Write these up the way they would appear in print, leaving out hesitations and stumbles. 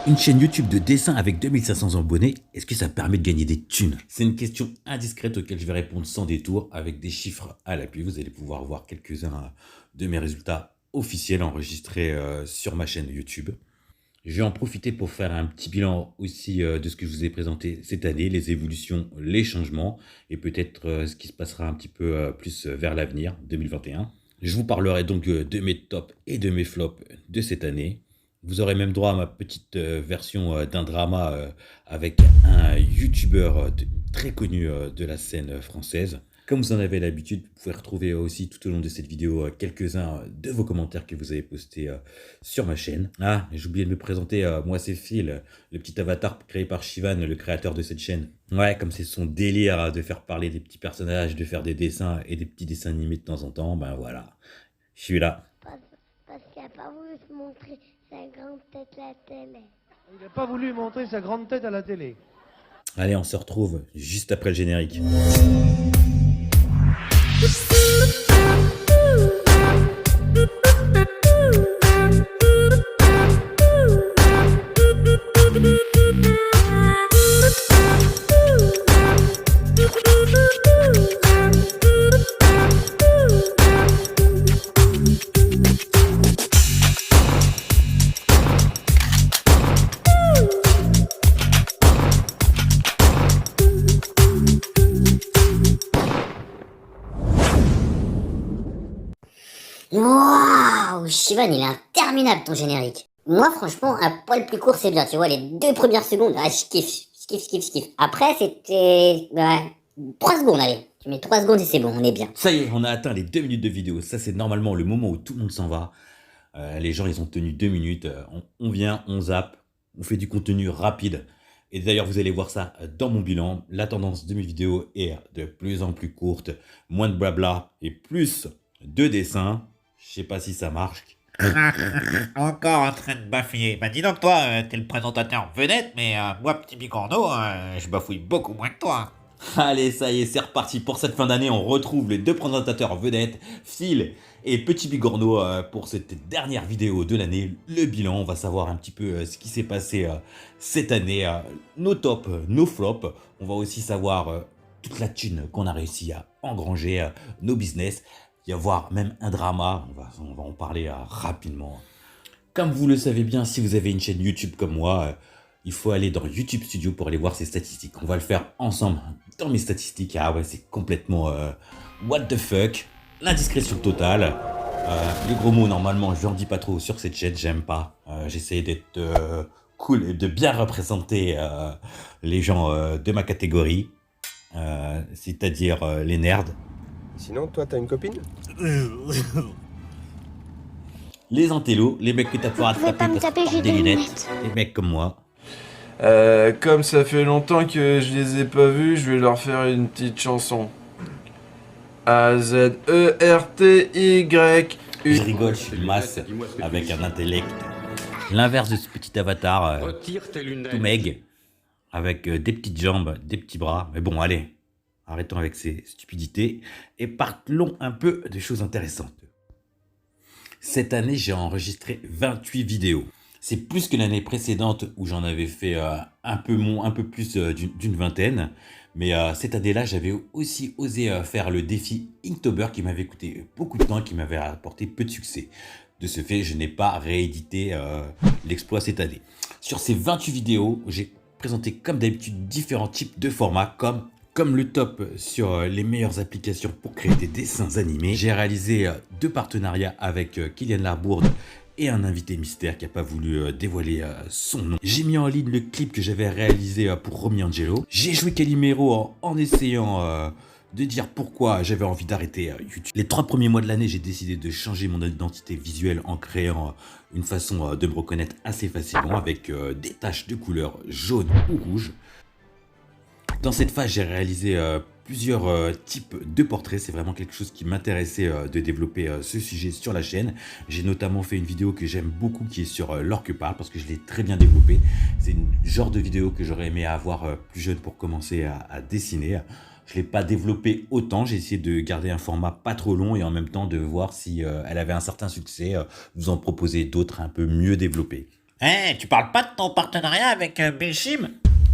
Une chaîne YouTube de dessin avec 2500 abonnés, est-ce que ça permet de gagner des thunes? C'est une question indiscrète auquel je vais répondre sans détour avec des chiffres à l'appui. Vous allez pouvoir voir quelques-uns de mes résultats officiels enregistrés sur ma chaîne YouTube. Je vais en profiter pour faire un petit bilan aussi de ce que je vous ai présenté cette année, les évolutions, les changements et peut-être ce qui se passera un petit peu plus vers l'avenir, 2021. Je vous parlerai donc de mes tops et de mes flops de cette année. Vous aurez même droit à ma petite version d'un drama avec un youtubeur très connu de la scène française. Comme vous en avez l'habitude, vous pouvez retrouver aussi tout au long de cette vidéo quelques-uns de vos commentaires que vous avez postés sur ma chaîne. Ah, j'ai oublié de me présenter, moi c'est Phil, le petit avatar créé par Shivan, le créateur de cette chaîne. Ouais, comme c'est son délire de faire parler des petits personnages, de faire des dessins et des petits dessins animés de temps en temps, ben voilà, je suis là. Parce qu'il n'a pas voulu se montrer sa grande tête à la télé. Il n'a pas voulu montrer sa grande tête à la télé. Allez, on se retrouve juste après le générique. Waouh, Shivan, il est interminable ton générique. Moi, franchement, un poil plus court, c'est bien. Tu vois, les 2 premières secondes, ah, je kiffe, je kiffe. Après, c'était... Ouais, 3 secondes, allez. Tu mets 3 secondes et c'est bon, on est bien. Ça y est, on a atteint les 2 minutes de vidéo. Ça, c'est normalement le moment où tout le monde s'en va. Les gens, ils ont tenu 2 minutes. On vient, on zappe, on fait du contenu rapide. Et d'ailleurs, vous allez voir ça dans mon bilan. La tendance de mes vidéos est de plus en plus courte, moins de blabla et plus de dessins. Je sais pas si ça marche. Encore en train de bafouiller. Bah dis donc toi, t'es le présentateur vedette, mais moi, petit bicorneau, je bafouille beaucoup moins que toi. Allez, ça y est, c'est reparti. Pour cette fin d'année, on retrouve les deux présentateurs vedettes, Phil et Petit Bigorneau, pour cette dernière vidéo de l'année. Le bilan, on va savoir un petit peu ce qui s'est passé cette année, nos tops, nos flops. On va aussi savoir toute la thune qu'on a réussi à engranger, nos business. Il y avoir même un drama, on va en parler rapidement. Comme vous le savez bien, si vous avez une chaîne YouTube comme moi, il faut aller dans YouTube Studio pour aller voir ses statistiques. On va le faire ensemble dans mes statistiques. Ah ouais, c'est complètement what the fuck, l'indiscrétion totale. Les gros mots, normalement, je n'en dis pas trop sur cette chaîne, j'aime pas. J'essaie d'être cool et de bien représenter les gens de ma catégorie, c'est-à-dire les nerds. Sinon, toi, t'as une copine? Les intellos, les mecs que t'as pouvoir Vous pouvez pas me taper, j'ai des des lunettes, lunettes. les mecs comme moi. Comme ça fait longtemps que je les ai pas vus, je vais leur faire une petite chanson. A-Z-E-R-T-Y. Je rigole, je suis une masse avec un intellect. L'inverse de ce petit avatar, tout meg, avec des petites jambes, des petits bras. Mais bon, allez, arrêtons avec ces stupidités et parlons un peu de choses intéressantes. Cette année, j'ai enregistré 28 vidéos. C'est plus que l'année précédente où j'en avais fait un peu plus d'une vingtaine. Mais cette année-là, j'avais aussi osé faire le défi Inktober qui m'avait coûté beaucoup de temps et qui m'avait apporté peu de succès. De ce fait, je n'ai pas réédité l'exploit cette année. Sur ces 28 vidéos, j'ai présenté comme d'habitude différents types de formats comme le top sur les meilleures applications pour créer des dessins animés. J'ai réalisé 2 partenariats avec Kylian Larbourde et un invité mystère qui n'a pas voulu dévoiler son nom. J'ai mis en ligne le clip que j'avais réalisé pour Romy Angelo. J'ai joué Calimero en essayant de dire pourquoi j'avais envie d'arrêter YouTube. Les 3 premiers mois de l'année, j'ai décidé de changer mon identité visuelle en créant une façon de me reconnaître assez facilement avec des taches de couleur jaune ou rouge. Dans cette phase, j'ai réalisé plusieurs types de portraits. C'est vraiment quelque chose qui m'intéressait de développer ce sujet sur la chaîne. J'ai notamment fait une vidéo que j'aime beaucoup qui est sur l'orque parle parce que je l'ai très bien développé. C'est une genre de vidéo que j'aurais aimé avoir plus jeune pour commencer à dessiner. Je ne l'ai pas développé autant. J'ai essayé de garder un format pas trop long et en même temps de voir si elle avait un certain succès, vous en proposer d'autres un peu mieux développés. Eh, tu parles pas de ton partenariat avec Belchim?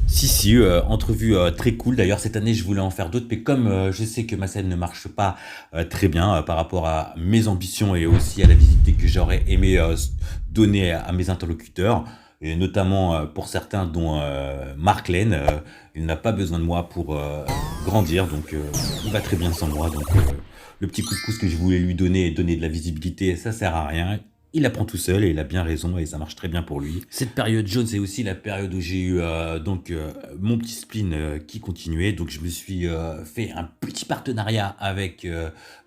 Si, entrevue très cool. D'ailleurs, cette année, je voulais en faire d'autres, mais comme je sais que ma scène ne marche pas très bien par rapport à mes ambitions et aussi à la visibilité que j'aurais aimé donner à mes interlocuteurs, et notamment pour certains dont Mark Lane, il n'a pas besoin de moi pour grandir, donc il va très bien sans moi. Donc le petit coup de pouce que je voulais lui donner et donner de la visibilité, ça sert à rien. Il apprend tout seul et il a bien raison et ça marche très bien pour lui. Cette période jaune, c'est aussi la période où j'ai eu mon petit spleen qui continuait. Donc je me suis fait un petit partenariat avec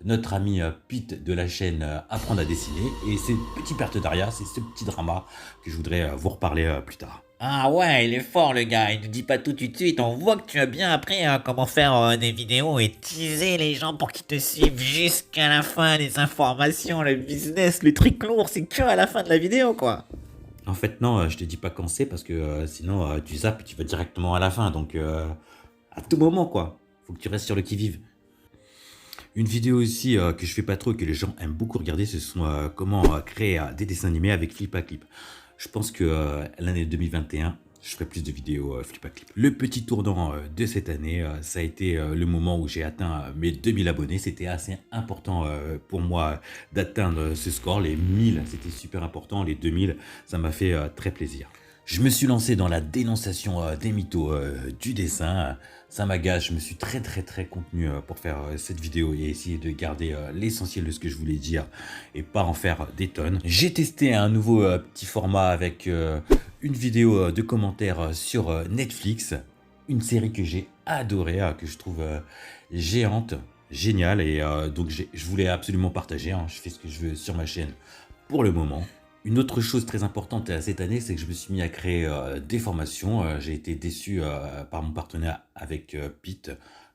notre ami Pete de la chaîne Apprendre à dessiner. Et ce petit partenariat, c'est ce petit drama que je voudrais vous reparler plus tard. Ah ouais, il est fort le gars, il ne dit pas tout de suite, on voit que tu as bien appris comment faire des vidéos et teaser les gens pour qu'ils te suivent jusqu'à la fin, les informations, le business, le truc lourd, c'est que à la fin de la vidéo quoi. En fait, non, je te dis pas quand c'est parce que sinon tu zappes et tu vas directement à la fin. Donc à tout moment, quoi. Faut que tu restes sur le qui-vive. Une vidéo aussi que je fais pas trop et que les gens aiment beaucoup regarder, ce sont comment créer des dessins animés avec Flipaclip. Je pense que l'année 2021, je ferai plus de vidéos Flipaclip. Le petit tournant de cette année, ça a été le moment où j'ai atteint mes 2000 abonnés. C'était assez important pour moi d'atteindre ce score. Les 1000, c'était super important. Les 2000, ça m'a fait très plaisir. Je me suis lancé dans la dénonciation des mythos du dessin. Ça m'agace, je me suis très contenu pour faire cette vidéo et essayer de garder l'essentiel de ce que je voulais dire et pas en faire des tonnes. J'ai testé un nouveau petit format avec une vidéo de commentaires sur Netflix. Une série que j'ai adorée, que je trouve géante, géniale et donc je voulais absolument partager. Je fais ce que je veux sur ma chaîne pour le moment. Une autre chose très importante cette année, c'est que je me suis mis à créer des formations. J'ai été déçu par mon partenaire avec Pete.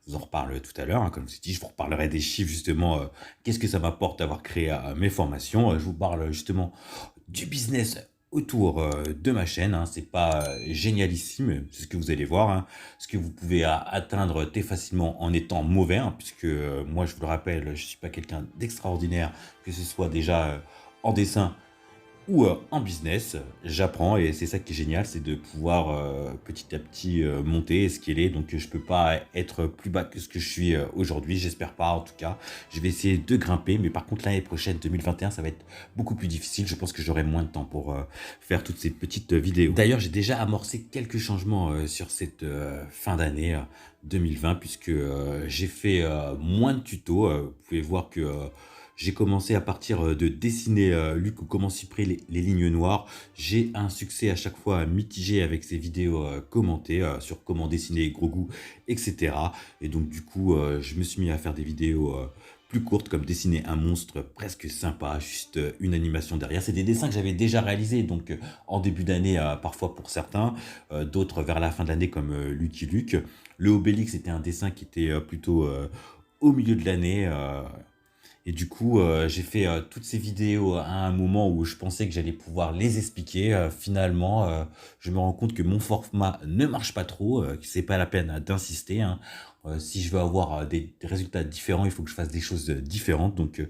Je vous en reparle tout à l'heure. Comme je vous ai dit, je vous reparlerai des chiffres justement. Qu'est-ce que ça m'apporte d'avoir créé mes formations. Je vous parle justement du business autour de ma chaîne. C'est pas génialissime, c'est ce que vous allez voir. Ce que vous pouvez atteindre très facilement en étant mauvais. Puisque moi, je vous le rappelle, je suis pas quelqu'un d'extraordinaire, que ce soit déjà en dessin ou en business. J'apprends et c'est ça qui est génial, c'est de pouvoir petit à petit monter, escaler. Donc je peux pas être plus bas que ce que je suis aujourd'hui, j'espère pas en tout cas. Je vais essayer de grimper, mais par contre l'année prochaine, 2021, ça va être beaucoup plus difficile. Je pense que j'aurai moins de temps pour faire toutes ces petites vidéos. D'ailleurs, j'ai déjà amorcé quelques changements sur cette fin d'année 2020, puisque j'ai fait moins de tutos. Vous pouvez voir que j'ai commencé à partir de dessiner Luc ou comment ciprer les lignes noires. J'ai un succès à chaque fois mitigé avec ces vidéos commentées sur comment dessiner gros goûts, etc. Et donc du coup, je me suis mis à faire des vidéos plus courtes comme dessiner un monstre presque sympa, juste une animation derrière. C'est des dessins que j'avais déjà réalisés donc en début d'année parfois pour certains, d'autres vers la fin de l'année comme Lucky Luke. Le Obélix c'était un dessin qui était plutôt au milieu de l'année. Et du coup, j'ai fait toutes ces vidéos à un moment où je pensais que j'allais pouvoir les expliquer. Finalement, je me rends compte que mon format ne marche pas trop, que c'est pas la peine d'insister. Si je veux avoir des résultats différents, il faut que je fasse des choses différentes. Donc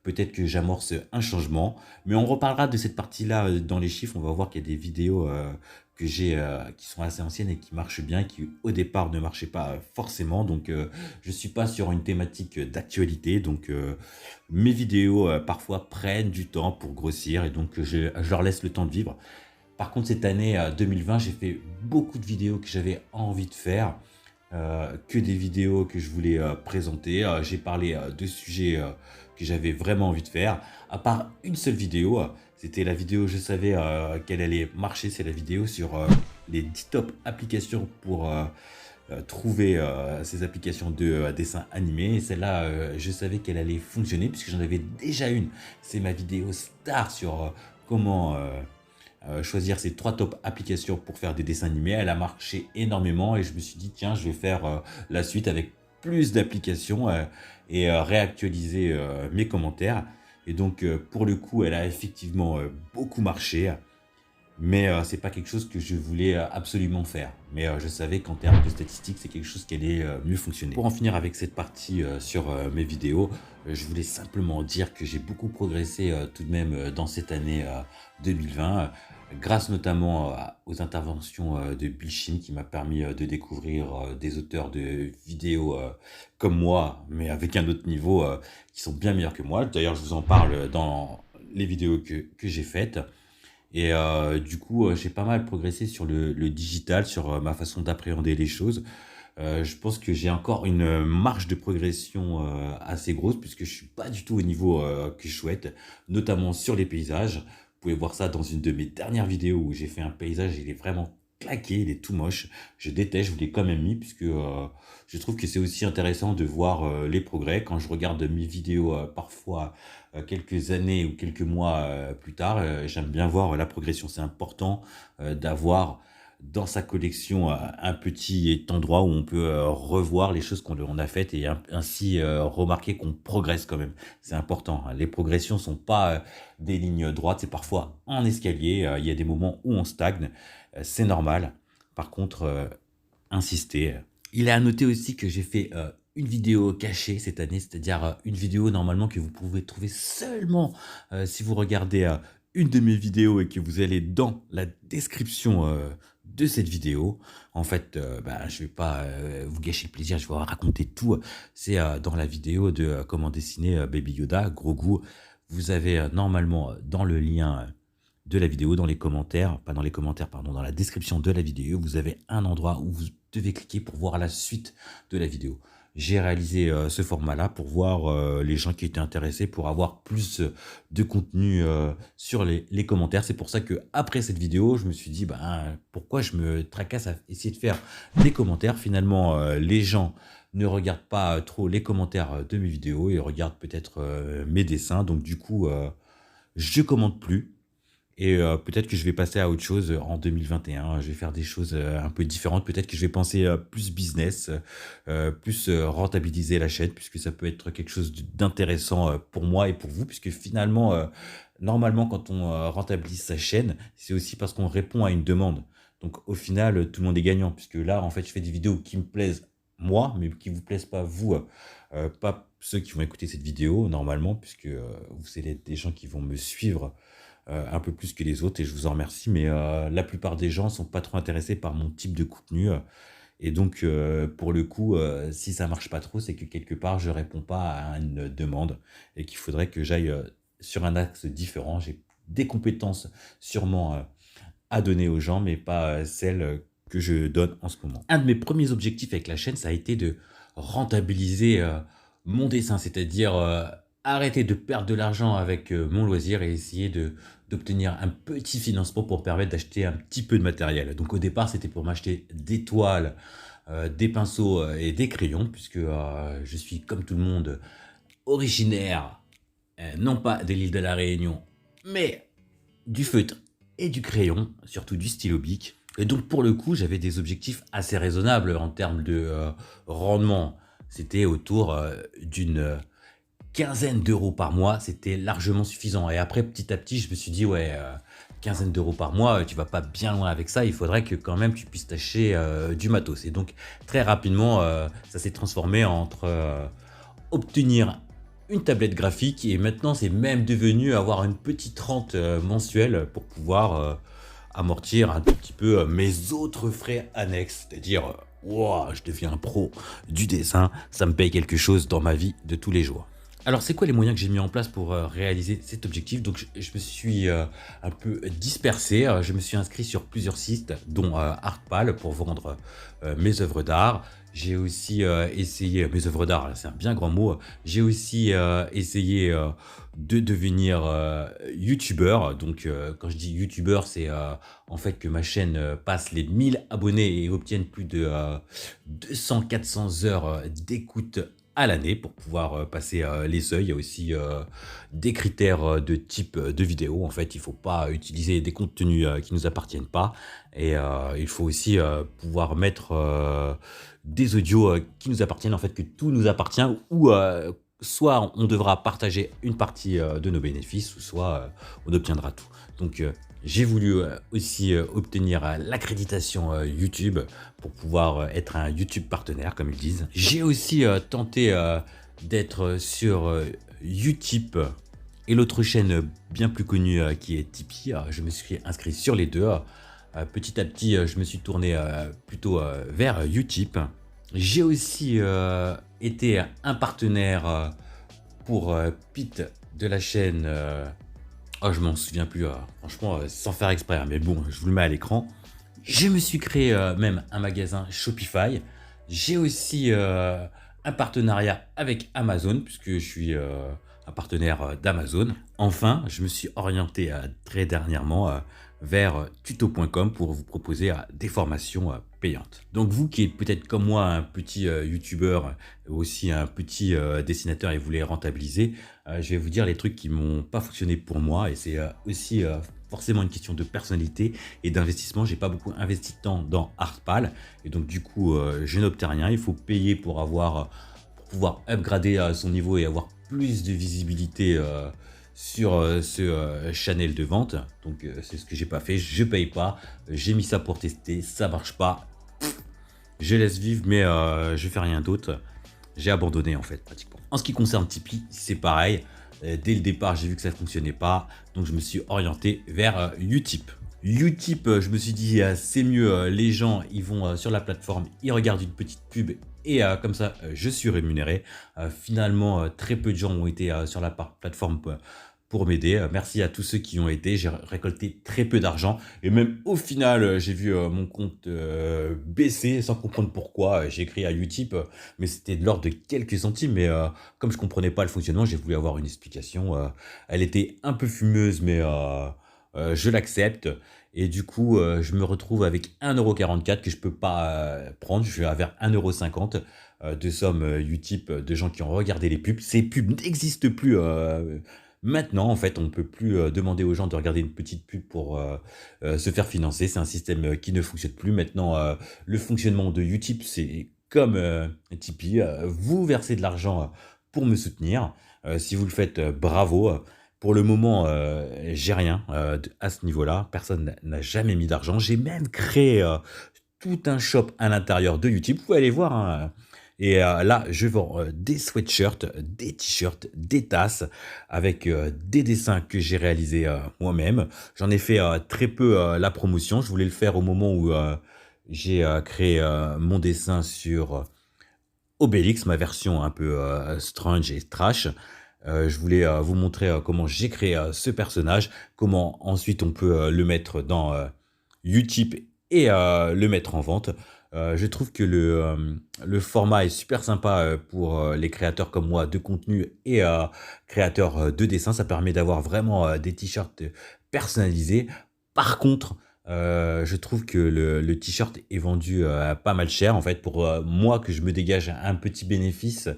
peut-être que j'amorce un changement. Mais on reparlera de cette partie-là dans les chiffres. On va voir qu'il y a des vidéos que j'ai qui sont assez anciennes et qui marchent bien, qui au départ ne marchaient pas forcément. Donc je suis pas sur une thématique d'actualité. Donc mes vidéos parfois prennent du temps pour grossir et donc je leur laisse le temps de vivre. Par contre, cette année 2020, j'ai fait beaucoup de vidéos que j'avais envie de faire. Que des vidéos que je voulais présenter. J'ai parlé de sujets que j'avais vraiment envie de faire. À part une seule vidéo, c'était la vidéo, je savais qu'elle allait marcher, c'est la vidéo sur les 10 top applications pour trouver ces applications de dessin animé. Et celle-là, je savais qu'elle allait fonctionner puisque j'en avais déjà une. C'est ma vidéo star sur comment choisir ces 3 top applications pour faire des dessins animés. Elle a marché énormément et je me suis dit tiens, je vais faire la suite avec plus d'applications et réactualiser mes commentaires. Et donc pour le coup, elle a effectivement beaucoup marché. Mais c'est pas quelque chose que je voulais absolument faire. Mais je savais qu'en termes de statistiques, c'est quelque chose qui allait mieux fonctionner. Pour en finir avec cette partie sur mes vidéos, je voulais simplement dire que j'ai beaucoup progressé tout de même dans cette année 2020, grâce notamment aux interventions de Bill Shin qui m'a permis de découvrir des auteurs de vidéos comme moi, mais avec un autre niveau, qui sont bien meilleurs que moi. D'ailleurs, je vous en parle dans les vidéos que j'ai faites. Et du coup, j'ai pas mal progressé sur le digital, sur ma façon d'appréhender les choses. Je pense que j'ai encore une marge de progression assez grosse, puisque je suis pas du tout au niveau que je souhaite, notamment sur les paysages. Vous pouvez voir ça dans une de mes dernières vidéos où j'ai fait un paysage, il est vraiment claqué, il est tout moche. Je déteste, je vous l'ai quand même mis, puisque je trouve que c'est aussi intéressant de voir les progrès. Quand je regarde mes vidéos parfois quelques années ou quelques mois plus tard, j'aime bien voir la progression. C'est important d'avoir dans sa collection un petit endroit où on peut revoir les choses qu'on a faites et ainsi remarquer qu'on progresse quand même. C'est important, hein. Les progressions sont pas des lignes droites, c'est parfois en escalier. Il y a des moments où on stagne, c'est normal. Par contre, insister. Il est à noter aussi que j'ai fait une vidéo cachée cette année, c'est-à-dire une vidéo normalement que vous pouvez trouver seulement si vous regardez une de mes vidéos et que vous allez dans la description de cette vidéo. En fait, je vais pas vous gâcher le plaisir, je vais vous raconter tout. C'est dans la vidéo de comment dessiner Baby Yoda, Grogu. Vous avez normalement dans le lien de la vidéo, dans les commentaires, pas dans les commentaires, pardon, dans la description de la vidéo, vous avez un endroit où vous devez cliquer pour voir la suite de la vidéo. J'ai réalisé ce format-là pour voir les gens qui étaient intéressés, pour avoir plus de contenu sur les commentaires. C'est pour ça que après cette vidéo, je me suis dit, pourquoi je me tracasse à essayer de faire des commentaires. Finalement, les gens ne regardent pas trop les commentaires de mes vidéos, ils regardent peut-être mes dessins. Donc du coup, je commente plus. Et peut-être que je vais passer à autre chose en 2021. Je vais faire des choses un peu différentes. Peut-être que je vais penser plus business, plus rentabiliser la chaîne, puisque ça peut être quelque chose d'intéressant pour moi et pour vous, puisque finalement, normalement, quand on rentabilise sa chaîne, c'est aussi parce qu'on répond à une demande. Donc au final, tout le monde est gagnant, puisque là, en fait, je fais des vidéos qui me plaisent moi, mais qui vous plaisent pas vous, pas ceux qui vont écouter cette vidéo normalement, puisque vous allez être des gens qui vont me suivre un peu plus que les autres, et je vous en remercie, mais la plupart des gens sont pas trop intéressés par mon type de contenu, et donc pour le coup, si ça marche pas trop, c'est que quelque part je réponds pas à une demande, et qu'il faudrait que j'aille sur un axe différent. J'ai des compétences sûrement à donner aux gens, mais pas celles que je donne en ce moment. Un de mes premiers objectifs avec la chaîne, ça a été de rentabiliser mon dessin, c'est-à-dire arrêter de perdre de l'argent avec mon loisir et essayer d'obtenir un petit financement pour me permettre d'acheter un petit peu de matériel. Donc au départ, c'était pour m'acheter des toiles, des pinceaux et des crayons, puisque je suis comme tout le monde originaire, non pas de l'île de la Réunion, mais du feutre et du crayon, surtout du stylo bic. Et donc pour le coup, j'avais des objectifs assez raisonnables en termes de rendement. C'était autour d'une quinzaine d'euros par mois, c'était largement suffisant. Et après, petit à petit, je me suis dit, ouais, quinzaine d'euros par mois, tu vas pas bien loin avec ça, il faudrait que quand même tu puisses t'acheter du matos. Et donc, très rapidement, ça s'est transformé entre obtenir une tablette graphique, et maintenant, c'est même devenu avoir une petite rente mensuelle pour pouvoir amortir un tout petit peu mes autres frais annexes, c'est-à-dire, wow, je deviens un pro du dessin, ça me paye quelque chose dans ma vie de tous les jours. Alors, c'est quoi les moyens que j'ai mis en place pour réaliser cet objectif? Donc, je me suis un peu dispersé. Je me suis inscrit sur plusieurs sites, dont Artpal, pour vendre mes œuvres d'art. J'ai aussi essayé, mes œuvres d'art, c'est un bien grand mot. J'ai aussi essayé de devenir youtubeur. Donc, quand je dis youtubeur, c'est en fait que ma chaîne passe les 1000 abonnés et obtienne plus de 200-400 heures d'écoute à l'année pour pouvoir passer les seuils. Il y a aussi des critères de type de vidéo. En fait, il ne faut pas utiliser des contenus qui ne nous appartiennent pas. Et il faut aussi pouvoir mettre des audios qui nous appartiennent, en fait, que tout nous appartient, ou soit on devra partager une partie de nos bénéfices, ou soit on obtiendra tout. Donc J'ai voulu aussi obtenir l'accréditation YouTube pour pouvoir être un YouTube partenaire, comme ils disent. J'ai aussi tenté d'être sur Utip et l'autre chaîne bien plus connue qui est Tipeee. Je me suis inscrit sur les deux. Petit à petit, je me suis tourné plutôt vers Utip. J'ai aussi été un partenaire pour Pete de la chaîne... oh, je m'en souviens plus, franchement, sans faire exprès, hein, mais bon, je vous le mets à l'écran. Je me suis créé même un magasin Shopify. J'ai aussi un partenariat avec Amazon, puisque je suis un partenaire d'Amazon. Enfin, je me suis orienté très dernièrement vers tuto.com pour vous proposer des formations payantes. Donc vous qui êtes peut-être comme moi un petit youtubeur, aussi un petit dessinateur et vous voulez rentabiliser, je vais vous dire les trucs qui m'ont pas fonctionné pour moi, et c'est aussi forcément une question de personnalité et d'investissement. J'ai pas beaucoup investi de temps dans Artpal et donc du coup je n'obtiens rien. Il faut payer pour pouvoir upgrader son niveau et avoir plus de visibilité sur ce channel de vente. Donc c'est ce que j'ai pas fait, je paye pas, j'ai mis ça pour tester, ça marche pas, je laisse vivre, mais je fais rien d'autre. J'ai abandonné en fait pratiquement. En ce qui concerne Tipeee, c'est pareil. Dès le départ, j'ai vu que ça ne fonctionnait pas, donc je me suis orienté vers Utip. Utip, je me suis dit c'est mieux, les gens ils vont sur la plateforme, ils regardent une petite pub et comme ça je suis rémunéré. Finalement, très peu de gens ont été sur la plateforme pour m'aider. Merci à tous ceux qui ont été. J'ai récolté très peu d'argent et même au final, j'ai vu mon compte baisser sans comprendre pourquoi. J'ai écrit à Utip, mais c'était de l'ordre de quelques centimes. Mais comme je comprenais pas le fonctionnement, j'ai voulu avoir une explication. Elle était un peu fumeuse, mais je l'accepte. Et du coup, je me retrouve avec 1,44 € que je peux pas prendre. Je vais vers 1,50 € de somme Utip de gens qui ont regardé les pubs. Ces pubs n'existent plus. Maintenant, en fait, on ne peut plus demander aux gens de regarder une petite pub pour se faire financer. C'est un système qui ne fonctionne plus. Maintenant, le fonctionnement de Utip, c'est comme Tipeee. Vous versez de l'argent pour me soutenir. Si vous le faites, bravo. Pour le moment, j'ai rien à ce niveau-là. Personne n'a jamais mis d'argent. J'ai même créé tout un shop à l'intérieur de Utip. Vous pouvez aller voir, hein. Et là, je vends des sweatshirts, des t-shirts, des tasses avec des dessins que j'ai réalisés moi-même. J'en ai fait très peu la promotion. Je voulais le faire au moment où j'ai créé mon dessin sur Obélix, ma version un peu strange et trash. Je voulais vous montrer comment j'ai créé ce personnage, comment ensuite on peut le mettre dans Utip et le mettre en vente. Je trouve que le format est super sympa pour les créateurs comme moi de contenu et créateurs de dessin. Ça permet d'avoir vraiment des t-shirts personnalisés. Par contre, je trouve que le t-shirt est vendu pas mal cher. En fait, pour moi, que je me dégage un petit bénéfice,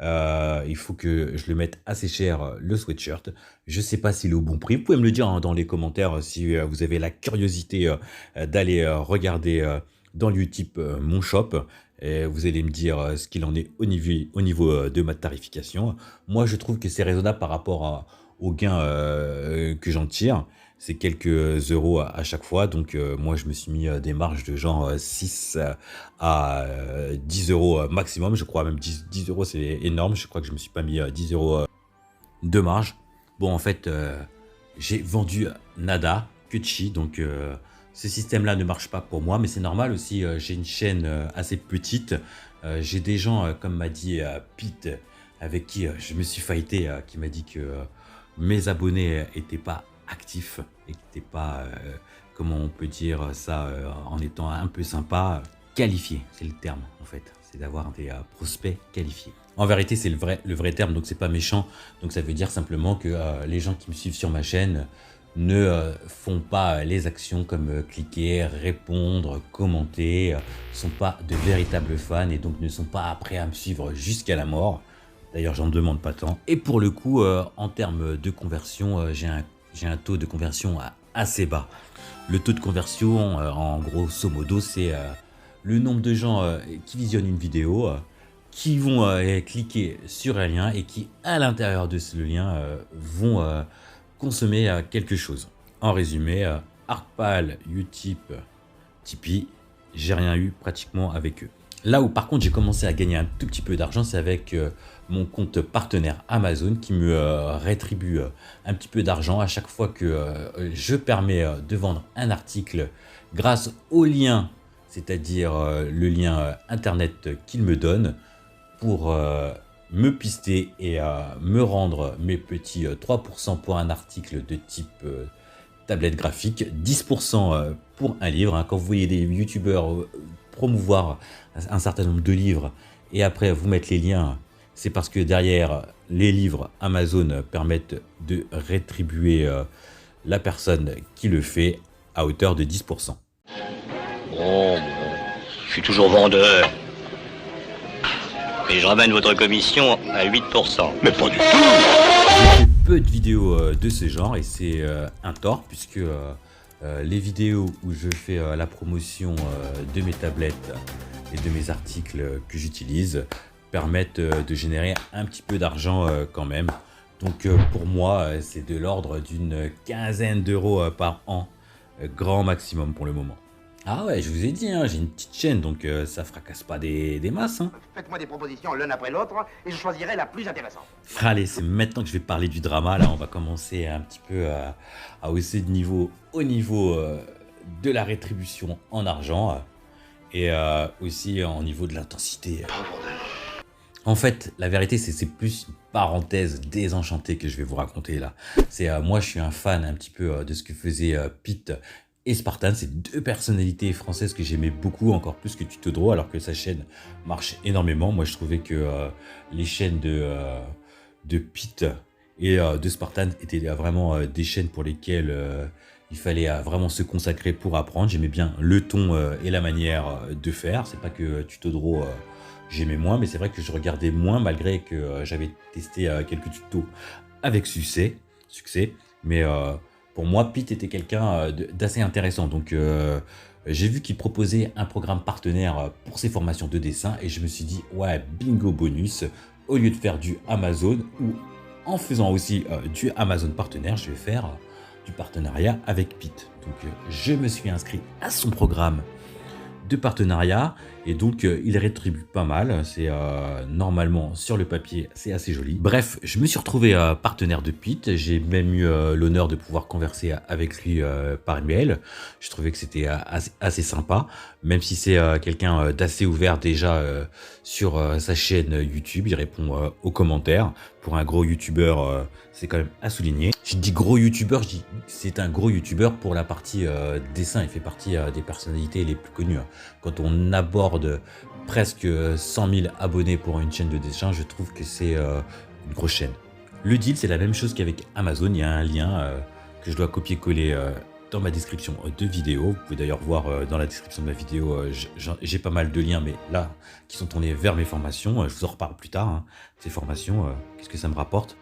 il faut que je le mette assez cher, le sweatshirt. Je sais pas s'il est au bon prix. Vous pouvez me le dire hein, dans les commentaires si vous avez la curiosité d'aller regarder dans Utip mon shop. Et vous allez me dire ce qu'il en est au niveau de ma tarification. Moi, je trouve que c'est raisonnable par rapport aux gains que j'en tire. C'est quelques euros à chaque fois. Donc, moi, je me suis mis des marges de genre 6 à 10 euros maximum. Je crois même 10 euros, c'est énorme. Je crois que je me suis pas mis 10 euros de marge. Bon, en fait, j'ai vendu nada, que de chi. Donc, ce système-là ne marche pas pour moi. Mais c'est normal aussi. J'ai une chaîne assez petite. J'ai des gens, comme m'a dit Pete, avec qui je me suis fighté, qui m'a dit que mes abonnés n'étaient pas actif et qui n'était pas, comment on peut dire ça en étant un peu sympa, qualifié, c'est le terme en fait, c'est d'avoir des prospects qualifiés. En vérité, c'est le vrai terme, donc c'est pas méchant, donc ça veut dire simplement que les gens qui me suivent sur ma chaîne ne font pas les actions comme cliquer, répondre, commenter, sont pas de véritables fans et donc ne sont pas prêts à me suivre jusqu'à la mort. D'ailleurs, j'en demande pas tant. Et pour le coup, en termes de conversion, j'ai un taux de conversion assez bas. Le taux de conversion, en grosso modo, c'est le nombre de gens qui visionnent une vidéo, qui vont cliquer sur un lien et qui, à l'intérieur de ce lien, vont consommer quelque chose. En résumé, Artpal, Utip, Tipeee, j'ai rien eu pratiquement avec eux. Là où par contre j'ai commencé à gagner un tout petit peu d'argent, c'est avec mon compte partenaire Amazon qui me rétribue un petit peu d'argent à chaque fois que je permets de vendre un article grâce au lien, c'est-à-dire le lien internet qu'il me donne pour me pister et me rendre mes petits 3% pour un article de type tablette graphique, 10% pour un livre. Hein. Quand vous voyez des youtubeurs promouvoir un certain nombre de livres et après vous mettre les liens, c'est parce que derrière les livres Amazon permettent de rétribuer la personne qui le fait à hauteur de 10%. Bon, je suis toujours vendeur. Et je ramène votre commission à 8%. Mais pas du tout. J'ai fait peu de vidéos de ce genre et c'est un tort puisque les vidéos où je fais la promotion de mes tablettes et de mes articles que j'utilise permettent de générer un petit peu d'argent quand même. Donc pour moi, c'est de l'ordre d'une quinzaine d'euros par an, grand maximum pour le moment. Ah ouais, je vous ai dit, hein, j'ai une petite chaîne, donc ça fracasse pas des masses. Hein. Faites-moi des propositions l'un après l'autre et je choisirai la plus intéressante. Allez, c'est maintenant que je vais parler du drama. Là, on va commencer un petit peu à hausser de niveau au niveau de la rétribution en argent et aussi au niveau de l'intensité. En fait, la vérité, c'est plus une parenthèse désenchantée que je vais vous raconter là. C'est moi, je suis un fan un petit peu de ce que faisait Pete et Spartan. C'est deux personnalités françaises que j'aimais beaucoup, encore plus que Tutodro, alors que sa chaîne marche énormément. Moi, je trouvais que les chaînes de Pete et de Spartan étaient vraiment des chaînes pour lesquelles il fallait vraiment se consacrer pour apprendre. J'aimais bien le ton et la manière de faire. C'est pas que Tutodro j'aimais moins, mais c'est vrai que je regardais moins malgré que j'avais testé quelques tutos avec succès. Mais pour moi, Pete était quelqu'un d'assez intéressant. Donc j'ai vu qu'il proposait un programme partenaire pour ses formations de dessin et je me suis dit, ouais, bingo bonus, au lieu de faire du Amazon ou en faisant aussi du Amazon partenaire, je vais faire du partenariat avec Pete. Donc je me suis inscrit à son programme de partenariat et donc il rétribue pas mal. C'est normalement sur le papier, c'est assez joli. Bref, je me suis retrouvé partenaire de Pete. J'ai même eu l'honneur de pouvoir converser avec lui par email. Je trouvais que c'était assez sympa, même si c'est quelqu'un d'assez ouvert déjà sur sa chaîne YouTube. Il répond aux commentaires. Pour un gros youtubeur, c'est quand même à souligner. Je dis gros youtubeur, je dis c'est un gros youtubeur pour la partie dessin. Il fait partie des personnalités les plus connues. Quand on aborde presque 100 000 abonnés pour une chaîne de dessin, je trouve que c'est une grosse chaîne. Le deal, c'est la même chose qu'avec Amazon. Il y a un lien que je dois copier-coller dans ma description de vidéo. Vous pouvez d'ailleurs voir dans la description de ma vidéo, j'ai pas mal de liens, mais là, qui sont tournés vers mes formations. Je vous en reparle plus tard, hein, ces formations, qu'est-ce que ça me rapporte.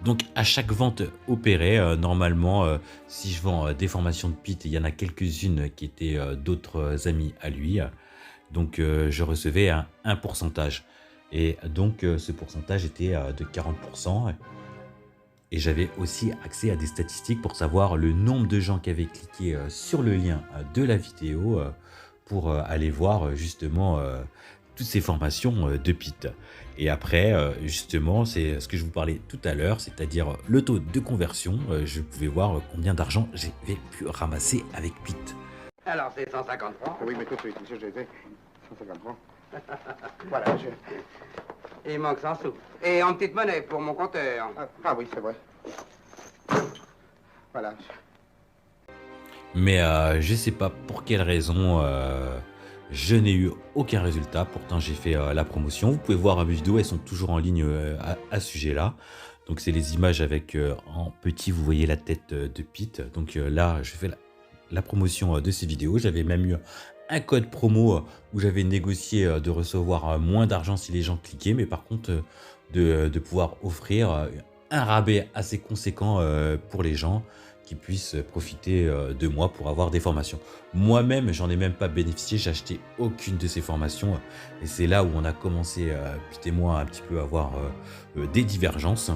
Donc à chaque vente opérée, normalement, si je vends des formations de Pete, il y en a quelques-unes qui étaient d'autres amis à lui. Donc je recevais un pourcentage. Et donc ce pourcentage était de 40%. Et j'avais aussi accès à des statistiques pour savoir le nombre de gens qui avaient cliqué sur le lien de la vidéo pour aller voir justement toutes ces formations de Pete. Et après, justement, c'est ce que je vous parlais tout à l'heure, c'est-à-dire le taux de conversion. Je pouvais voir combien d'argent j'avais pu ramasser avec Pete. Alors c'est 150 francs. Oui, mais tout de suite, monsieur, j'ai fait 150 francs. Voilà, il manque 100 sous. Et en petite monnaie pour mon compteur. Ah oui, c'est vrai. Voilà. Mais je sais pas pour quelle raison je n'ai eu aucun résultat. Pourtant j'ai fait la promotion. Vous pouvez voir mes vidéos, elles sont toujours en ligne à ce sujet-là. Donc c'est les images avec en petit, vous voyez la tête de Pete. Donc là je fais la promotion de ces vidéos. J'avais même eu un code promo où j'avais négocié de recevoir moins d'argent si les gens cliquaient, mais par contre de pouvoir offrir un rabais assez conséquent pour les gens qui puissent profiter de moi pour avoir des formations. Moi-même, j'en ai même pas bénéficié, j'ai acheté aucune de ces formations et c'est là où on a commencé, Pete et moi, un petit peu à avoir des divergences.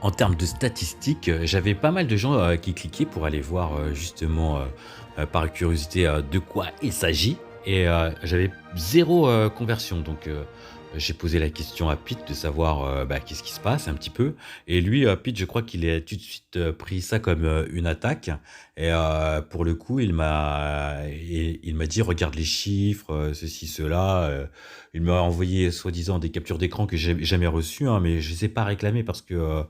En termes de statistiques, j'avais pas mal de gens qui cliquaient pour aller voir justement par curiosité de quoi il s'agit. Et j'avais 0 conversion. Donc j'ai posé la question à Pete de savoir qu'est-ce qui se passe un petit peu. Et lui, Pete, je crois qu'il a tout de suite pris ça comme une attaque. Et pour le coup, il m'a dit regarde les chiffres, ceci, cela. Il m'a envoyé soi-disant des captures d'écran que j'ai jamais reçues, hein, mais je ne les ai pas réclamées parce que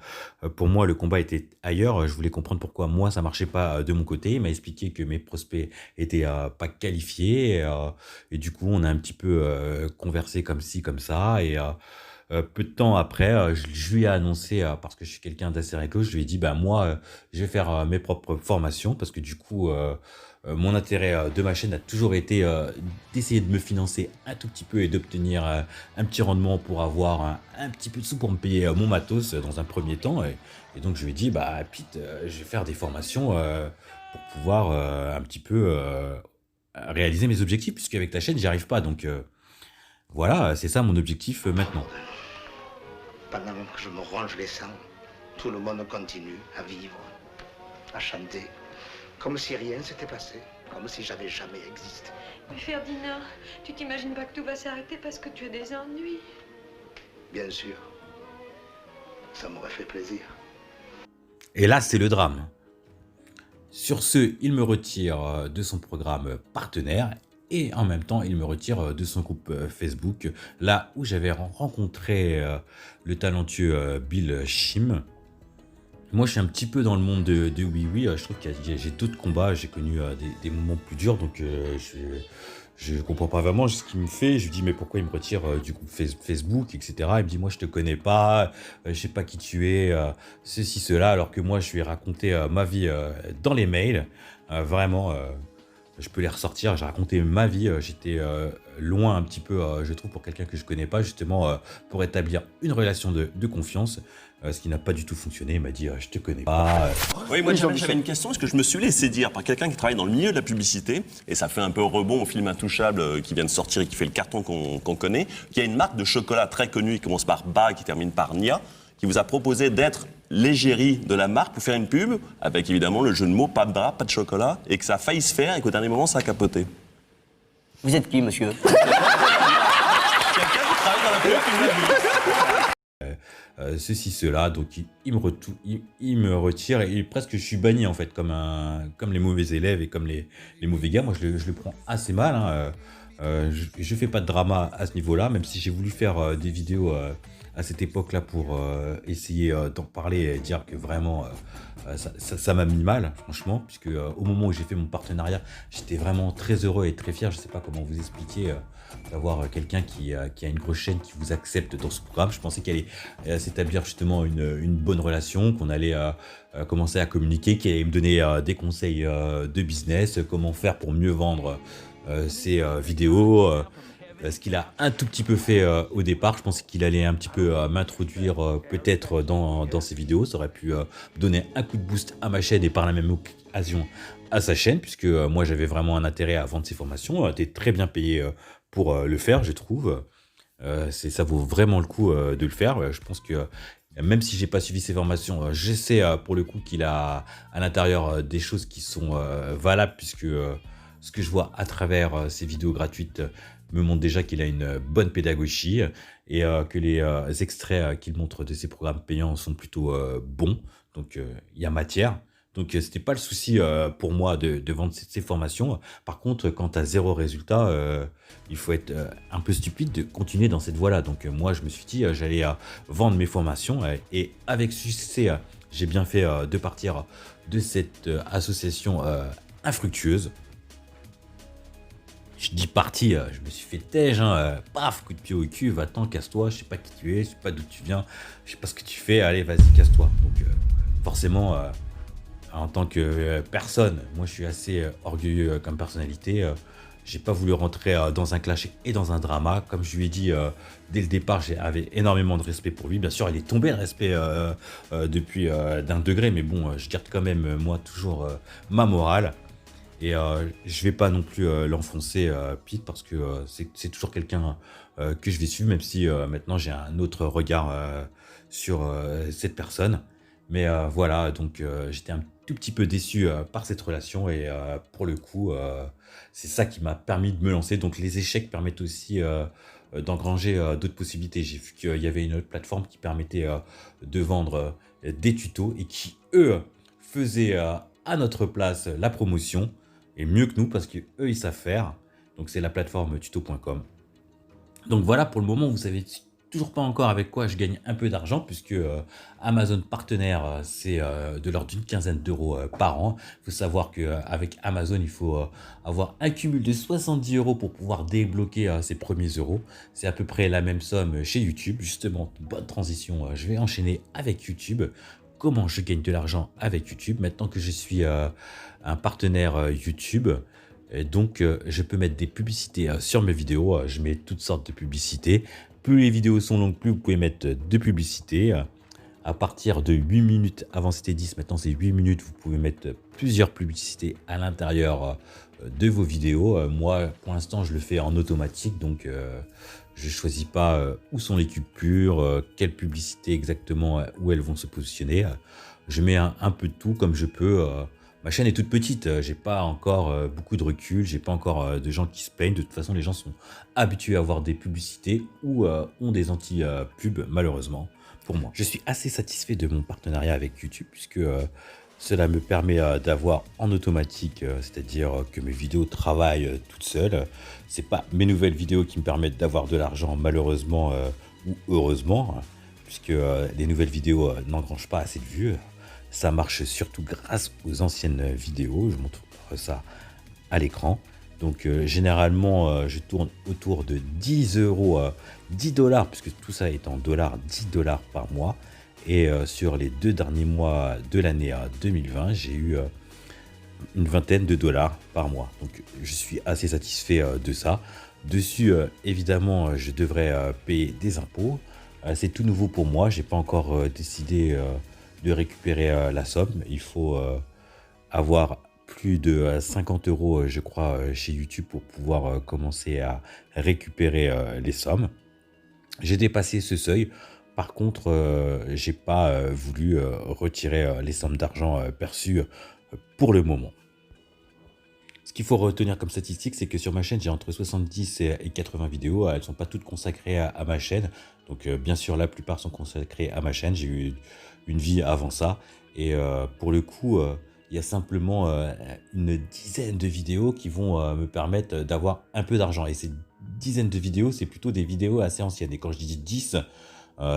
pour moi, le combat était ailleurs. Je voulais comprendre pourquoi moi, ça marchait pas de mon côté. Il m'a expliqué que mes prospects étaient pas qualifiés. Et du coup, on a un petit peu conversé comme ci, comme ça. Et peu de temps après, je lui ai annoncé, parce que je suis quelqu'un d'assez réglo, je lui ai dit, moi, je vais faire mes propres formations parce que du coup, mon intérêt de ma chaîne a toujours été d'essayer de me financer un tout petit peu et d'obtenir un petit rendement pour avoir un petit peu de sous pour me payer mon matos dans un premier temps. Et donc, je lui ai dit, Pete, je vais faire des formations pour pouvoir un petit peu réaliser mes objectifs, puisque avec ta chaîne, j'y arrive pas. Donc, voilà, c'est ça mon objectif maintenant. Pendant que je me ronge les sangs, tout le monde continue à vivre, à chanter, comme si rien s'était passé, comme si j'avais jamais existé. Mais Ferdinand, tu t'imagines pas que tout va s'arrêter parce que tu as des ennuis? Bien sûr, ça m'aurait fait plaisir. Et là, c'est le drame. Sur ce, il me retire de son programme partenaire et en même temps, il me retire de son groupe Facebook, là où j'avais rencontré le talentueux Bill Shim. Moi, je suis un petit peu dans le monde de Oui Oui. Je trouve que j'ai d'autres combats, j'ai connu des moments plus durs, donc je comprends pas vraiment ce qu'il me fait. Je lui dis mais pourquoi il me retire du groupe Facebook, etc. Il me dit moi je te connais pas, je sais pas qui tu es, ceci, cela, alors que moi je lui ai raconté ma vie dans les mails. Vraiment, je peux les ressortir, j'ai raconté ma vie, j'étais loin un petit peu, je trouve, pour quelqu'un que je connais pas, justement pour établir une relation de confiance. Ce qui n'a pas du tout fonctionné, il m'a dit je te connais pas. Oui, moi j'avais une question, parce que je me suis laissé dire par quelqu'un qui travaille dans le milieu de la publicité, et ça fait un peu rebond au film Intouchable qui vient de sortir et qui fait le carton qu'on connaît, qu'il y a une marque de chocolat très connue qui commence par Ba et qui termine par Nia, qui vous a proposé d'être l'égérie de la marque pour faire une pub, avec évidemment le jeu de mots pas de bras, pas de chocolat, et que ça a failli se faire et qu'au dernier moment ça a capoté. Vous êtes qui, monsieur? Quelqu'un qui travaille dans la publicité. Ceci, cela, donc il me retire et presque je suis banni en fait, comme les mauvais élèves et comme les mauvais gars. Moi je le prends assez mal, hein. Je fais pas de drama à ce niveau-là, même si j'ai voulu faire des vidéos à cette époque-là pour essayer d'en parler et dire que vraiment ça m'a mis mal, franchement, puisque au moment où j'ai fait mon partenariat, j'étais vraiment très heureux et très fier. Je sais pas comment vous expliquer d'avoir quelqu'un qui a une grosse chaîne qui vous accepte dans ce programme. Je pensais qu'elle allait s'établir justement une bonne relation, qu'on allait commencer à communiquer, qu'elle allait me donner des conseils de business, comment faire pour mieux vendre ses vidéos. Ce qu'il a un tout petit peu fait au départ, je pensais qu'il allait un petit peu m'introduire peut-être dans ses vidéos. Ça aurait pu donner un coup de boost à ma chaîne et par la même occasion à sa chaîne, puisque moi j'avais vraiment un intérêt à vendre ses formations. T'es très bien payé pour le faire, je trouve. Ça vaut vraiment le coup de le faire. Je pense que même si j'ai pas suivi ses formations, je sais pour le coup qu'il a à l'intérieur des choses qui sont valables, puisque ce que je vois à travers ses vidéos gratuites me montre déjà qu'il a une bonne pédagogie et que les extraits qu'il montre de ses programmes payants sont plutôt bons. Donc il y a matière. Donc c'était pas le souci pour moi de vendre ces formations. Par contre, quand tu as 0 résultat, il faut être un peu stupide de continuer dans cette voie-là. Donc moi, je me suis dit, j'allais vendre mes formations et avec succès, j'ai bien fait de partir de cette association infructueuse. Je dis parti, je me suis fait tège, paf, coup de pied au cul, va-t'en, casse-toi, je sais pas qui tu es, je sais pas d'où tu viens, je sais pas ce que tu fais, allez, vas-y, casse-toi. Donc forcément, en tant que personne, moi je suis assez orgueilleux comme personnalité, j'ai pas voulu rentrer dans un clash et dans un drama. Comme je lui ai dit dès le départ, j'avais énormément de respect pour lui. Bien sûr, il est tombé le respect depuis d'un degré, mais bon, je garde quand même moi toujours ma morale. Et je vais pas non plus l'enfoncer, Pete, parce que c'est toujours quelqu'un que je vais suivre, même si maintenant j'ai un autre regard sur cette personne. Mais voilà, donc j'étais un tout petit peu déçu par cette relation et pour le coup, c'est ça qui m'a permis de me lancer. Donc les échecs permettent aussi d'engranger d'autres possibilités. J'ai vu qu'il y avait une autre plateforme qui permettait de vendre des tutos et qui, eux, faisaient à notre place la promotion et mieux que nous parce qu'eux, ils savent faire. Donc c'est la plateforme tuto.com. Donc voilà, pour le moment, vous savez toujours pas encore avec quoi je gagne un peu d'argent puisque Amazon partenaire, c'est de l'ordre d'une quinzaine d'euros par an. Il faut savoir qu'avec Amazon, il faut avoir un cumul de 70 euros pour pouvoir débloquer ses premiers euros. C'est à peu près la même somme chez YouTube. Justement, bonne transition, je vais enchaîner avec YouTube. Comment je gagne de l'argent avec YouTube maintenant que je suis un partenaire YouTube. Et donc, je peux mettre des publicités sur mes vidéos. Je mets toutes sortes de publicités. Plus les vidéos sont longues, plus vous pouvez mettre de publicités. À partir de 8 minutes, avant c'était 10, maintenant c'est 8 minutes, vous pouvez mettre plusieurs publicités à l'intérieur de vos vidéos. Moi, pour l'instant, je le fais en automatique, donc je ne choisis pas où sont les coupures, quelles publicités exactement, où elles vont se positionner. Je mets un peu de tout comme je peux. Ma chaîne est toute petite, j'ai pas encore beaucoup de recul, j'ai pas encore de gens qui se plaignent. De toute façon, les gens sont habitués à voir des publicités ou ont des anti-pubs, malheureusement, pour moi. Je suis assez satisfait de mon partenariat avec YouTube puisque cela me permet d'avoir en automatique, c'est-à-dire que mes vidéos travaillent toutes seules. C'est pas mes nouvelles vidéos qui me permettent d'avoir de l'argent, malheureusement ou heureusement, puisque les nouvelles vidéos n'engrangent pas assez de vues. Ça marche surtout grâce aux anciennes vidéos. Je montre ça à l'écran. Donc généralement, je tourne autour de 10 euros, 10 dollars, puisque tout ça est en dollars, 10 dollars par mois. Et sur les 2 derniers mois de l'année 2020, j'ai eu une vingtaine de dollars par mois. Donc je suis assez satisfait de ça. Dessus, évidemment, je devrais payer des impôts. C'est tout nouveau pour moi. Je n'ai pas encore décidé de récupérer la somme. Il faut avoir plus de 50 euros, je crois, chez YouTube pour pouvoir commencer à récupérer les sommes. J'ai dépassé ce seuil. Par contre, j'ai pas voulu retirer les sommes d'argent perçues pour le moment. Ce qu'il faut retenir comme statistique, c'est que sur ma chaîne, j'ai entre 70 et 80 vidéos. Elles ne sont pas toutes consacrées à ma chaîne. Donc, bien sûr, la plupart sont consacrées à ma chaîne. J'ai eu une vie avant ça. Et pour le coup, il y a simplement une dizaine de vidéos qui vont me permettre d'avoir un peu d'argent. Et ces dizaines de vidéos, c'est plutôt des vidéos assez anciennes. Et quand je dis 10,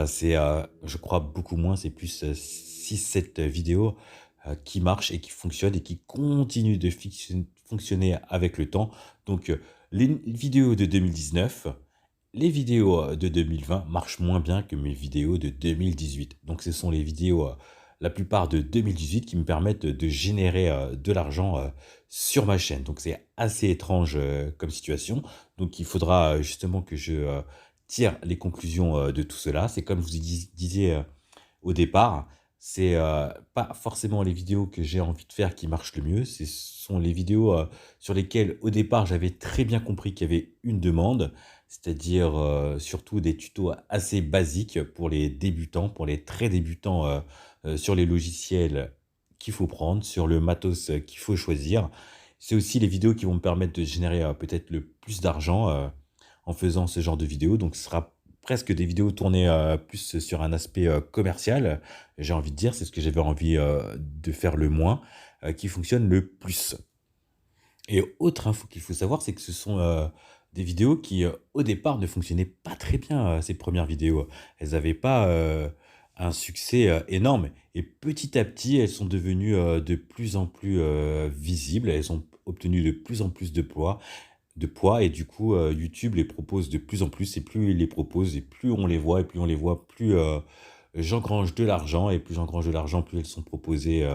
c'est, je crois, beaucoup moins. C'est plus 6-7 vidéos qui marchent et qui fonctionnent et qui continuent de fonctionner avec le temps. Donc, les vidéos de 2019... Les vidéos de 2020 marchent moins bien que mes vidéos de 2018. Donc ce sont les vidéos, la plupart de 2018, qui me permettent de générer de l'argent sur ma chaîne. Donc c'est assez étrange comme situation. Donc il faudra justement que je tire les conclusions de tout cela. C'est comme je vous disais au départ, c'est pas forcément les vidéos que j'ai envie de faire qui marchent le mieux. Ce sont les vidéos sur lesquelles au départ j'avais très bien compris qu'il y avait une demande. C'est-à-dire surtout des tutos assez basiques pour les débutants, pour les très débutants sur les logiciels qu'il faut prendre, sur le matos qu'il faut choisir. C'est aussi les vidéos qui vont me permettre de générer peut-être le plus d'argent en faisant ce genre de vidéos. Donc ce sera presque des vidéos tournées plus sur un aspect commercial, j'ai envie de dire. C'est ce que j'avais envie de faire le moins, qui fonctionne le plus. Et autre info qu'il faut savoir, c'est que ce sont... des vidéos qui, au départ, ne fonctionnaient pas très bien, ces premières vidéos. Elles n'avaient pas un succès énorme. Et petit à petit, elles sont devenues de plus en plus visibles. Elles ont obtenu de plus en plus de poids. Et du coup, YouTube les propose de plus en plus. Et plus il les propose, et plus on les voit. Et plus on les voit, plus j'engrange de l'argent. Et plus j'engrange de l'argent, plus elles sont proposées.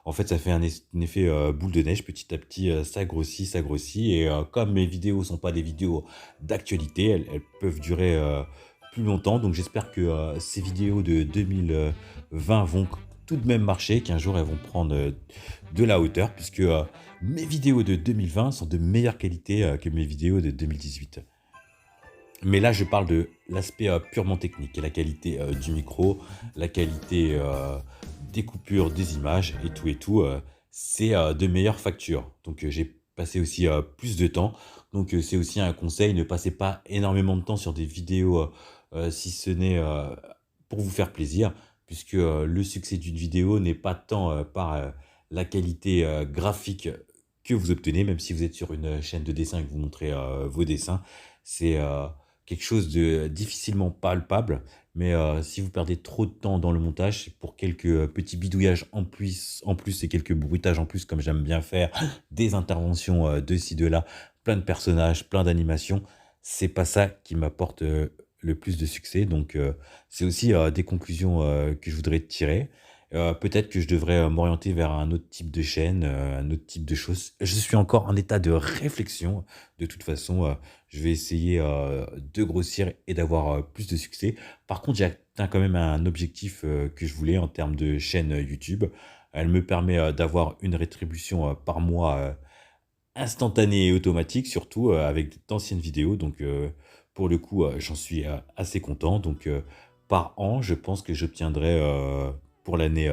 En fait, ça fait un effet boule de neige. Petit à petit, ça grossit, ça grossit. Et comme mes vidéos ne sont pas des vidéos d'actualité, elles peuvent durer plus longtemps. Donc j'espère que ces vidéos de 2020 vont tout de même marcher, qu'un jour elles vont prendre de la hauteur, puisque mes vidéos de 2020 sont de meilleure qualité que mes vidéos de 2018. Mais là, je parle de l'aspect purement technique, la qualité du micro, la qualité des coupures, des images et tout. C'est de meilleures factures. Donc, j'ai passé aussi plus de temps. Donc, c'est aussi un conseil, ne passez pas énormément de temps sur des vidéos, si ce n'est pour vous faire plaisir, puisque le succès d'une vidéo n'est pas tant par la qualité graphique que vous obtenez, même si vous êtes sur une chaîne de dessin et que vous montrez vos dessins. C'est quelque chose de difficilement palpable, mais si vous perdez trop de temps dans le montage, c'est pour quelques petits bidouillages en plus et quelques bruitages en plus, comme j'aime bien faire, des interventions de ci, de là, plein de personnages, plein d'animations, c'est pas ça qui m'apporte le plus de succès. Donc, c'est aussi des conclusions que je voudrais tirer. Peut-être que je devrais m'orienter vers un autre type de chaîne, un autre type de choses. Je suis encore en état de réflexion. De toute façon, je vais essayer de grossir et d'avoir plus de succès. Par contre, j'ai atteint quand même un objectif que je voulais en termes de chaîne YouTube. Elle me permet d'avoir une rétribution par mois instantanée et automatique, surtout avec d'anciennes vidéos. Donc, pour le coup, j'en suis assez content. Donc, par an, je pense que j'obtiendrai pour l'année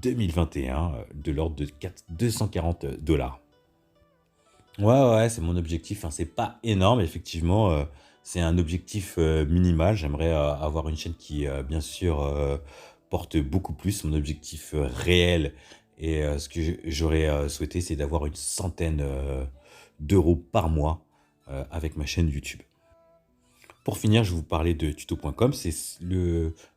2021 de l'ordre de 240 $. Ouais, c'est mon objectif. Hein. C'est pas énorme, effectivement. C'est un objectif minimal. J'aimerais avoir une chaîne qui, bien sûr, porte beaucoup plus. Mon objectif réel et ce que j'aurais souhaité, c'est d'avoir une centaine d'euros par mois avec ma chaîne YouTube. Pour finir, je vais vous parler de tuto.com. C'est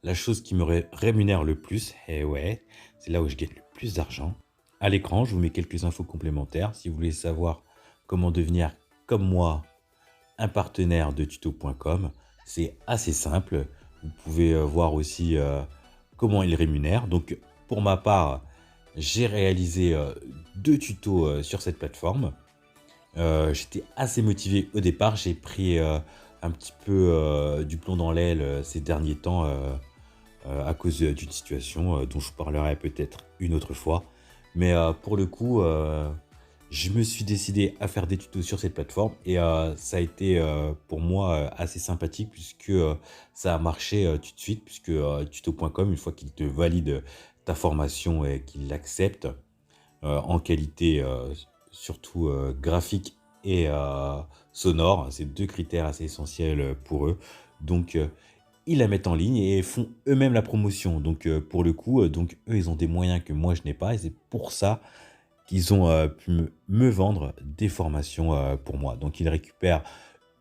la chose qui me rémunère le plus. Et ouais, c'est là où je gagne le plus d'argent. À l'écran, je vous mets quelques infos complémentaires. Si vous voulez savoir comment devenir, comme moi, un partenaire de tuto.com, c'est assez simple. Vous pouvez voir aussi comment il rémunère. Donc, pour ma part, j'ai réalisé 2 tutos sur cette plateforme. J'étais assez motivé au départ. J'ai pris un petit peu du plomb dans l'aile ces derniers temps à cause d'une situation dont je vous parlerai peut-être une autre fois. Mais pour le coup, je me suis décidé à faire des tutos sur cette plateforme et ça a été pour moi assez sympathique puisque ça a marché tout de suite, puisque tuto.com, une fois qu'il te valide ta formation et qu'il l'accepte en qualité surtout graphique et sonore, c'est 2 critères assez essentiels pour eux. Donc, ils la mettent en ligne et font eux-mêmes la promotion. Donc, pour le coup, donc, eux, ils ont des moyens que moi, je n'ai pas. Et c'est pour ça qu'ils ont pu me vendre des formations pour moi. Donc, ils récupèrent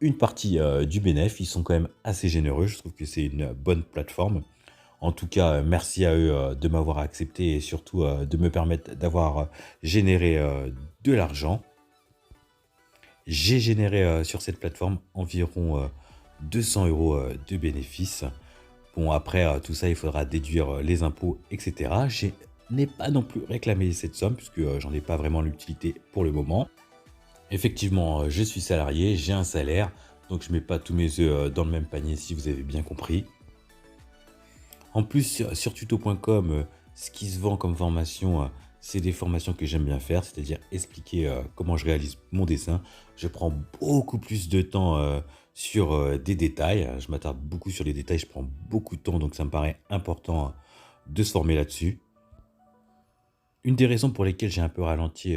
une partie du bénéfice. Ils sont quand même assez généreux. Je trouve que c'est une bonne plateforme. En tout cas, merci à eux de m'avoir accepté et surtout de me permettre d'avoir généré de l'argent. J'ai généré sur cette plateforme environ 200 € de bénéfices. Bon, après, tout ça, il faudra déduire les impôts, etc. Je n'ai pas non plus réclamé cette somme, puisque j'en ai pas vraiment l'utilité pour le moment. Effectivement, je suis salarié, j'ai un salaire, donc je ne mets pas tous mes œufs dans le même panier, si vous avez bien compris. En plus, sur tuto.com, ce qui se vend comme formation, c'est des formations que j'aime bien faire, c'est-à-dire expliquer comment je réalise mon dessin. Je prends beaucoup plus de temps sur des détails. Je m'attarde beaucoup sur les détails, je prends beaucoup de temps, donc ça me paraît important de se former là-dessus. Une des raisons pour lesquelles j'ai un peu ralenti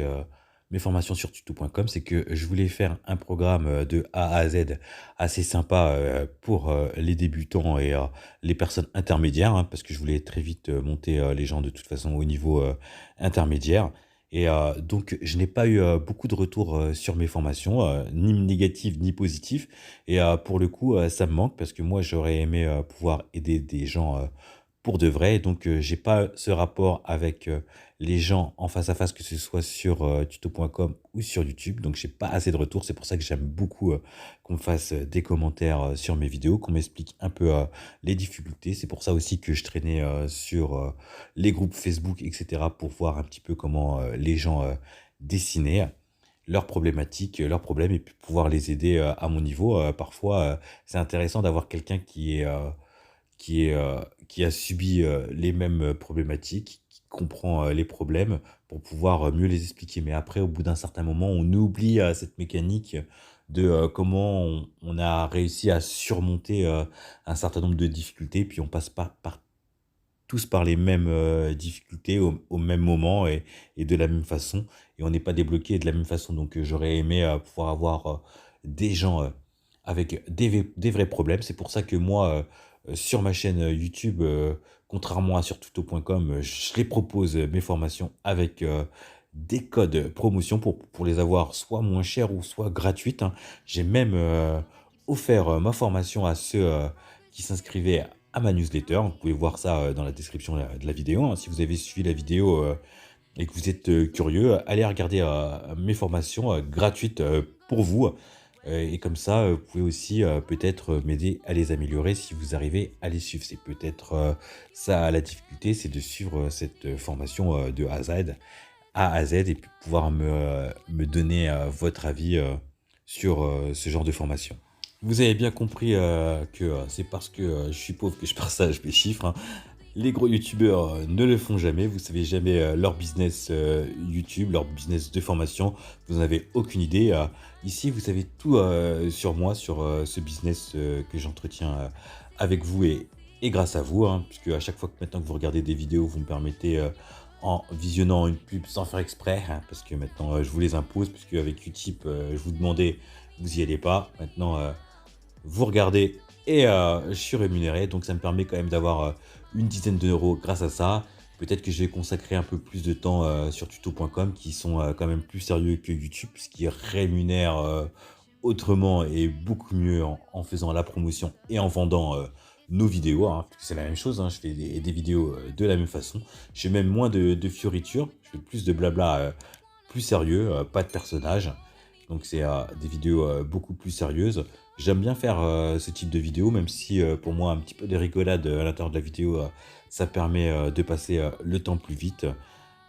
mes formations sur tuto.com, c'est que je voulais faire un programme de A à Z assez sympa pour les débutants et les personnes intermédiaires, hein, parce que je voulais très vite monter les gens de toute façon au niveau intermédiaire. Et donc, je n'ai pas eu beaucoup de retours sur mes formations, ni négatifs ni positifs. Et pour le coup, ça me manque parce que moi, j'aurais aimé pouvoir aider des gens pour de vrai. Donc, j'ai pas ce rapport avec les gens en face à face, que ce soit sur tuto.com ou sur YouTube. Donc, j'ai pas assez de retours. C'est pour ça que j'aime beaucoup qu'on me fasse des commentaires sur mes vidéos, qu'on m'explique un peu les difficultés. C'est pour ça aussi que je traînais sur les groupes Facebook, etc. pour voir un petit peu comment les gens dessinaient leurs problématiques, leurs problèmes et puis pouvoir les aider à mon niveau. Parfois, c'est intéressant d'avoir quelqu'un qui a subi les mêmes problématiques, qui comprend les problèmes pour pouvoir mieux les expliquer. Mais après, au bout d'un certain moment, on oublie cette mécanique de comment on a réussi à surmonter un certain nombre de difficultés, puis on passe tous par les mêmes difficultés au même moment et de la même façon, et on n'est pas débloqué de la même façon. Donc j'aurais aimé pouvoir avoir des gens avec des vrais problèmes. C'est pour ça que moi, sur ma chaîne YouTube, contrairement à sur tuto.com, je les propose mes formations avec des codes promotion pour les avoir soit moins chères ou soit gratuites, hein. J'ai même offert ma formation à ceux qui s'inscrivaient à ma newsletter. Vous pouvez voir ça dans la description de la vidéo, hein. Si vous avez suivi la vidéo et que vous êtes curieux, allez regarder mes formations gratuites pour vous. Et comme ça, vous pouvez aussi peut-être m'aider à les améliorer si vous arrivez à les suivre. C'est peut-être ça la difficulté, c'est de suivre cette formation de A à Z et puis pouvoir me donner votre avis sur ce genre de formation. Vous avez bien compris que c'est parce que je suis pauvre que je partage mes chiffres, hein. Les gros youtubeurs ne le font jamais, vous savez jamais leur business YouTube, leur business de formation, vous n'en avez aucune idée. Ici, vous savez tout sur moi, sur ce business que j'entretiens avec vous et grâce à vous, hein, puisque à chaque fois que maintenant que vous regardez des vidéos, vous me permettez en visionnant une pub sans faire exprès, hein, parce que maintenant je vous les impose, puisque avec Utip, je vous demandais, vous y allez pas. Maintenant, vous regardez et je suis rémunéré, donc ça me permet quand même d'avoir une dizaine d'euros grâce à ça. Peut-être que je vais consacrer un peu plus de temps sur tuto.com, qui sont quand même plus sérieux que YouTube, puisqu'ils rémunèrent autrement et beaucoup mieux en faisant la promotion et en vendant nos vidéos, hein, parce que c'est la même chose, hein, je fais des vidéos de la même façon. Je fais même moins de fioritures, je fais plus de blabla plus sérieux, pas de personnages. Donc c'est des vidéos beaucoup plus sérieuses. J'aime bien faire ce type de vidéo, même si pour moi un petit peu de rigolade à l'intérieur de la vidéo, ça permet de passer le temps plus vite.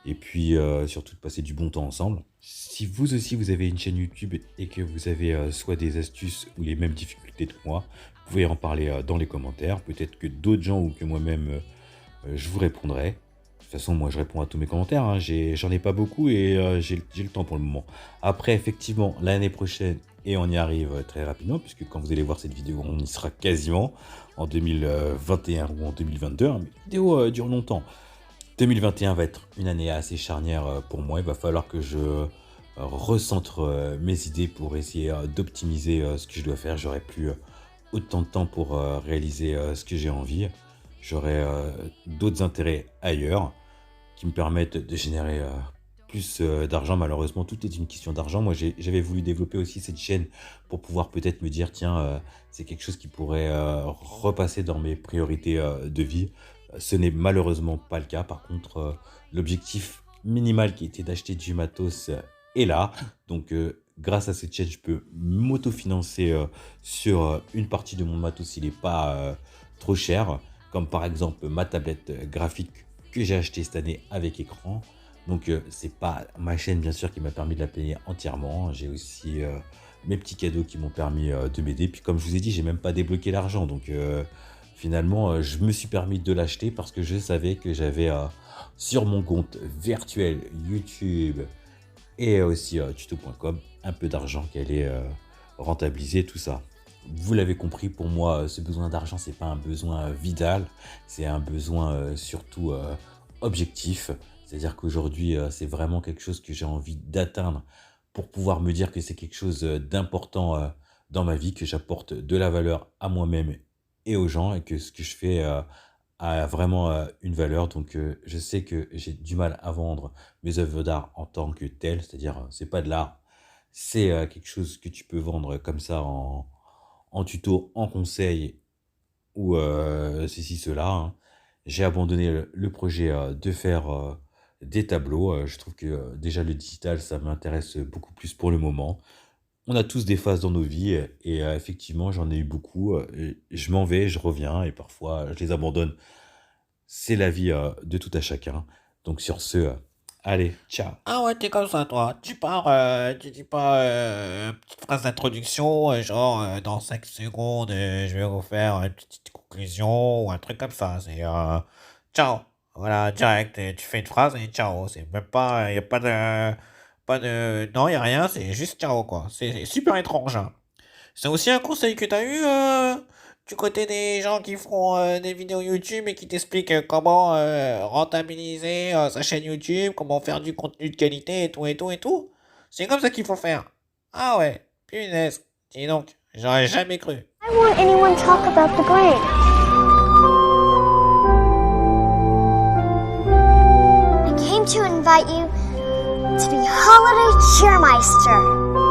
Et puis surtout de passer du bon temps ensemble. Si vous aussi vous avez une chaîne YouTube et que vous avez soit des astuces ou les mêmes difficultés que moi, vous pouvez en parler dans les commentaires. Peut-être que d'autres gens ou que moi-même je vous répondrai. De toute façon, moi je réponds à tous mes commentaires, hein. J'en ai pas beaucoup et j'ai le temps pour le moment. Après, effectivement, l'année prochaine, et on y arrive très rapidement, puisque quand vous allez voir cette vidéo, on y sera quasiment en 2021 ou en 2022. Hein. Mais la vidéo dure longtemps. 2021 va être une année assez charnière pour moi. Il va falloir que je recentre mes idées pour essayer d'optimiser ce que je dois faire. J'aurai plus autant de temps pour réaliser ce que j'ai envie. J'aurai d'autres intérêts ailleurs qui me permettent de générer plus d'argent. Malheureusement, tout est une question d'argent. Moi, j'avais voulu développer aussi cette chaîne pour pouvoir peut-être me dire, tiens, c'est quelque chose qui pourrait repasser dans mes priorités de vie. Ce n'est malheureusement pas le cas. Par contre, l'objectif minimal qui était d'acheter du matos est là. Donc, grâce à cette chaîne, je peux m'autofinancer sur une partie de mon matos s'il n'est pas trop cher. Comme par exemple ma tablette graphique que j'ai achetée cette année avec écran. Donc c'est pas ma chaîne bien sûr qui m'a permis de la payer entièrement. J'ai aussi mes petits cadeaux qui m'ont permis de m'aider. Puis comme je vous ai dit, j'ai même pas débloqué l'argent. Donc finalement, je me suis permis de l'acheter parce que je savais que j'avais sur mon compte virtuel YouTube et aussi tuto.com un peu d'argent qui allait rentabiliser tout ça. Vous l'avez compris, pour moi, ce besoin d'argent, c'est pas un besoin vital, c'est un besoin surtout objectif. C'est-à-dire qu'aujourd'hui, c'est vraiment quelque chose que j'ai envie d'atteindre pour pouvoir me dire que c'est quelque chose d'important dans ma vie, que j'apporte de la valeur à moi-même et aux gens, et que ce que je fais a vraiment une valeur. Donc je sais que j'ai du mal à vendre mes œuvres d'art en tant que telles, c'est-à-dire c'est pas de l'art, c'est quelque chose que tu peux vendre comme ça en tuto, en conseil ou ceci, cela, hein. J'ai abandonné le projet de faire des tableaux. Je trouve que déjà le digital, ça m'intéresse beaucoup plus pour le moment. On a tous des phases dans nos vies et effectivement, j'en ai eu beaucoup. Et je m'en vais, je reviens et parfois je les abandonne. C'est la vie de tout à chacun. Donc sur ce, allez, ciao. Ah ouais, t'es comme ça, toi. Tu pars, tu dis pas une petite phrase d'introduction, genre dans 5 secondes, je vais vous faire une petite conclusion ou un truc comme ça. C'est ciao. Voilà, direct, tu fais une phrase et ciao. C'est même pas, y a pas de Pas de... Non, y a rien, c'est juste ciao, quoi. C'est super étrange, hein. C'est aussi un conseil que t'as eu du côté des gens qui font des vidéos YouTube et qui t'expliquent comment rentabiliser sa chaîne YouTube, comment faire du contenu de qualité et tout et tout et tout. C'est comme ça qu'il faut faire. Ah ouais, punaise. Dis donc, j'aurais jamais cru. I want anyone to talk about the brain. I came to invite you to be Holiday Cheermeister.